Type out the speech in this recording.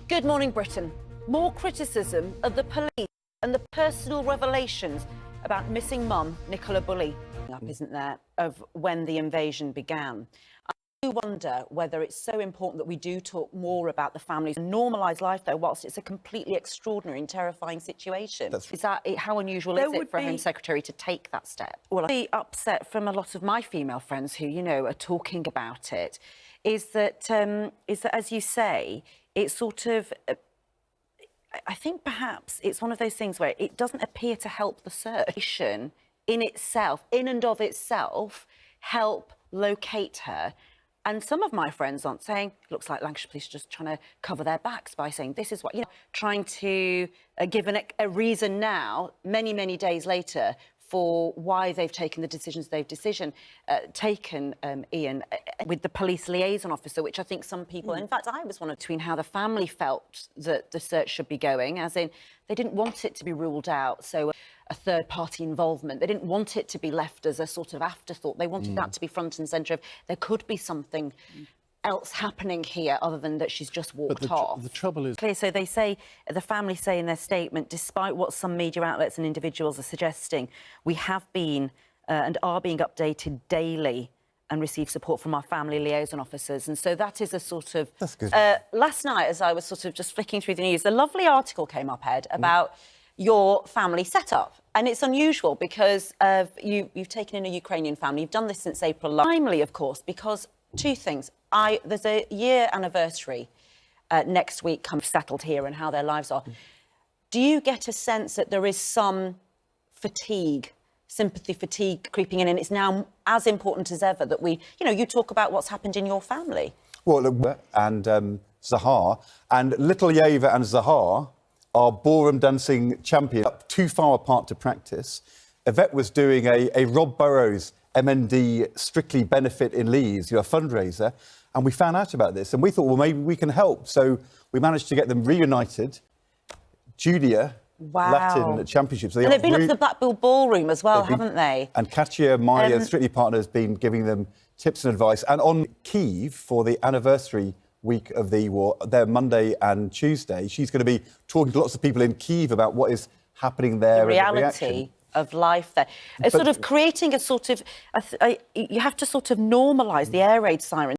Good morning, Britain. More criticism of the police and the personal revelations about missing mum, Nicola Bulley, isn't there, of when the invasion began. I do wonder whether it's so important that we do talk more about the families and normalise life, though, whilst it's a completely extraordinary and terrifying situation. Is that how unusual is it for a Home Secretary to take that step? Well, I'm really upset from a lot of my female friends who, you know, are talking about it, is that as you say, it's sort of, I think perhaps it's one of those things where it doesn't appear to help the search in itself, in and of itself, help locate her. And some of my friends aren't saying, it looks like Lancashire Police are just trying to cover their backs by saying this is what, you know, trying to give a reason now, many, many days later, for why they've taken the decisions they've taken, Ian, with the police liaison officer, which I think some people, in fact, I was one of between how the family felt that the search should be going, as in they didn't want it to be ruled out, so a third-party involvement. They didn't want it to be left as a sort of afterthought. They wanted that to be front and centre of there could be something else happening here other than that she's just walked off. The trouble is... So they say, the family say in their statement, despite what some media outlets and individuals are suggesting, we have been and are being updated daily and receive support from our family liaison officers. And so that is a sort of... That's good. Last night, as I was sort of just flicking through the news, a lovely article came up, Ed, about your family setup. And it's unusual because you've taken in a Ukrainian family. You've done this since April. Timely, of course, because two things. There's a year anniversary next week, kind of settled here and how their lives are. Do you get a sense that there is some fatigue, sympathy fatigue creeping in, and it's now as important as ever that we, you know, you talk about what's happened in your family? Well, look, and Zahar, and little Yeva and Zahar are ballroom dancing champions, up too far apart to practice. Yvette was doing a Rob Burrows MND Strictly benefit in Leeds, a fundraiser, and we found out about this and we thought, well, maybe we can help. So we managed to get them reunited. Junior Latin Championships. And they've been up to the Blackpool Ballroom as well, haven't they? And Katia, my Strictly partner, has been giving them tips and advice. And on Kyiv for the anniversary week of the war, there Monday and Tuesday, she's going to be talking to lots of people in Kyiv about what is happening there. The reality of life there. It's sort of creating a sort of, you have to sort of normalise the air raid siren.